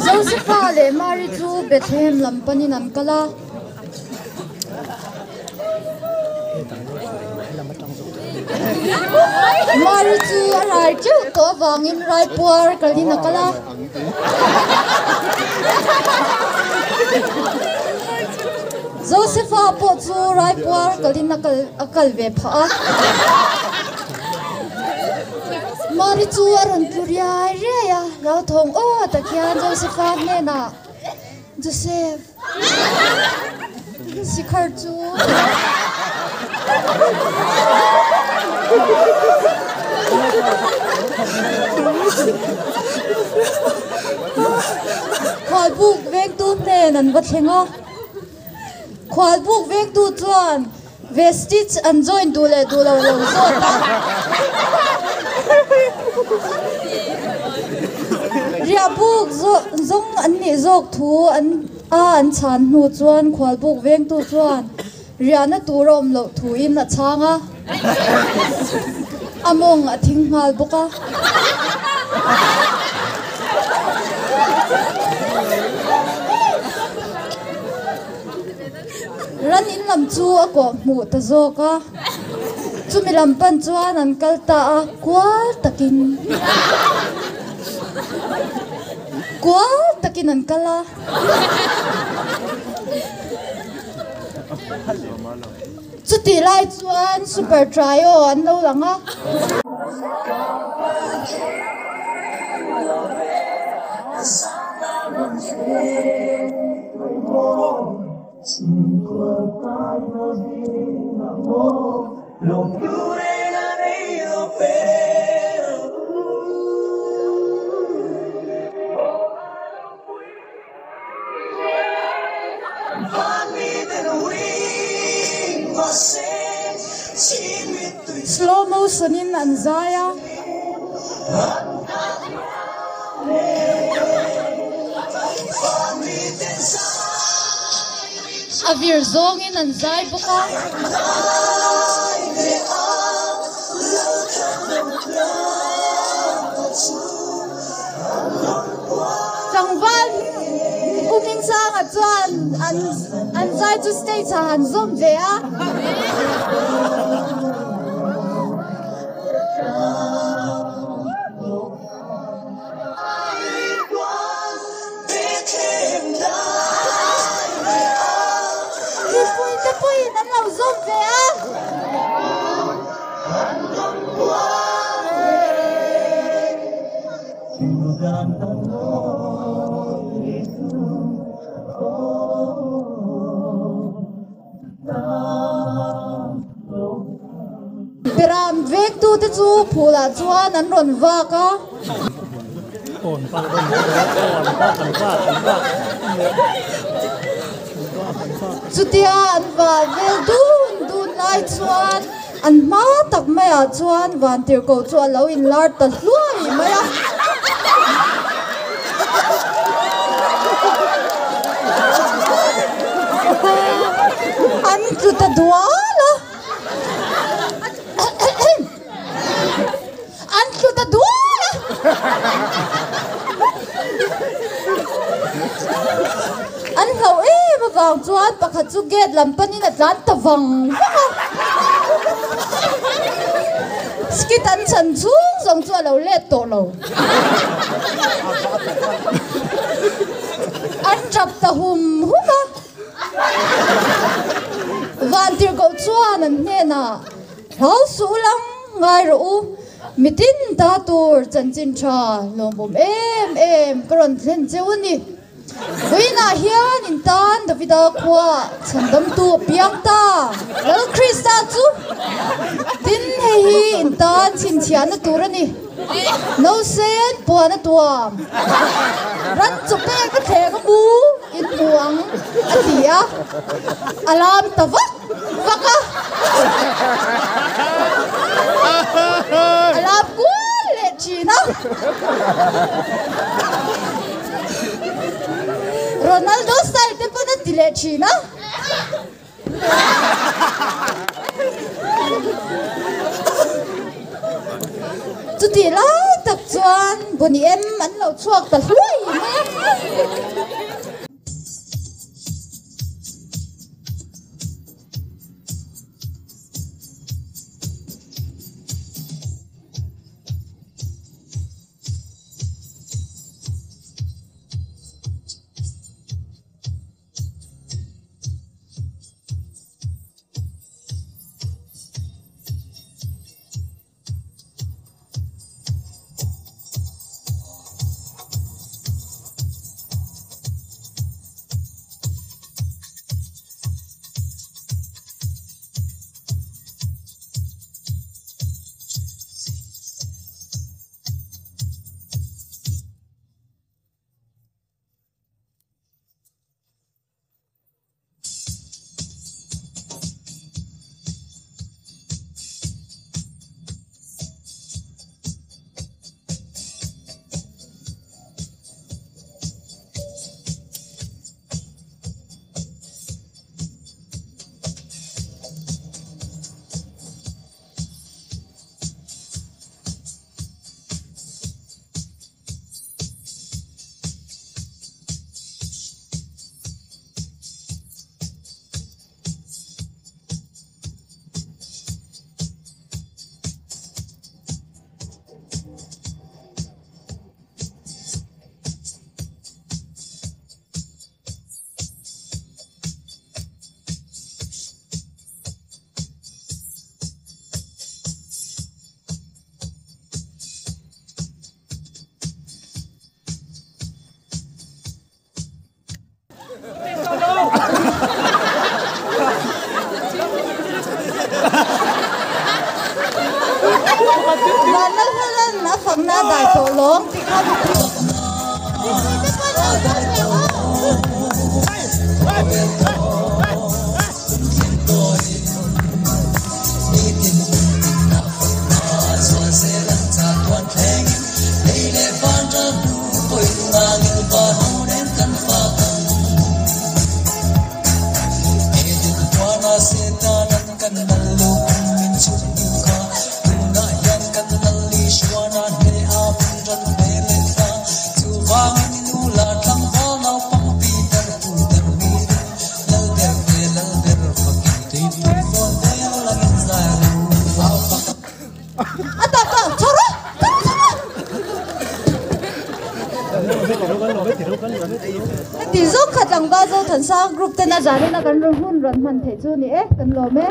Josepha le Mary chu Bethlehem lampani nan kala Mary chu arai chu to wangin rai puar kalina kala Josepha po chu rai puar kalina akal ve pha Mary chu aron puria re ya lo thong o takian Josepha ne na Joseph sikhar chu khoi buk vek tu ne nan va thenga khoi buk vek tu chuan vestige an join du le du lo lo so ta ria buk zong an ni zok thu an chan nu chuan khoi buk vek tu chuan ria na tu rom lo thu in na changa among a thing mal boka ran in lam chu a ko mu ta zoka chumi lam pan chuan an kal ta a kwal takin an kala chuti lai chuan super trio an lo langa slow motion in anzaya avir zong in anzai boka changwan kuming sang a chuan anzai to stay cha han zom ve a Peram vek tu te chu phula chuan an ron wa ka chutia an wa vel dun lai chuan an ma tak maya chuan van tir ko chu lo in lar ta hluai maya an chu ta duala an chu ta duala an hlau ma wang chuan pakhat chu gate lampanin atlan tawang skit an chan chung zong chu lo let to lo an trap ta hum huma van tir go chuan an ne na hau su lang ngai ro mitin ta tur chan chin tha lombom em karon thlen chewani Wina hian in tan Davida kwa chandam tu piang ta lal Krista chu tin hi in tan chin chian na turani no sen puana tuam ran chu pe ka the ka bu in buang atia alam tawak waka alam ku le china Ronaldo style te pa na dile china tu tila tak chuan buni em an lo chuak ta hlui me na phẳng na đại tổ lớn thì không thì giúp khát lòng bao giờ thần sao group tên là giả nên là cần rung hun run man thể chu ni kan lo me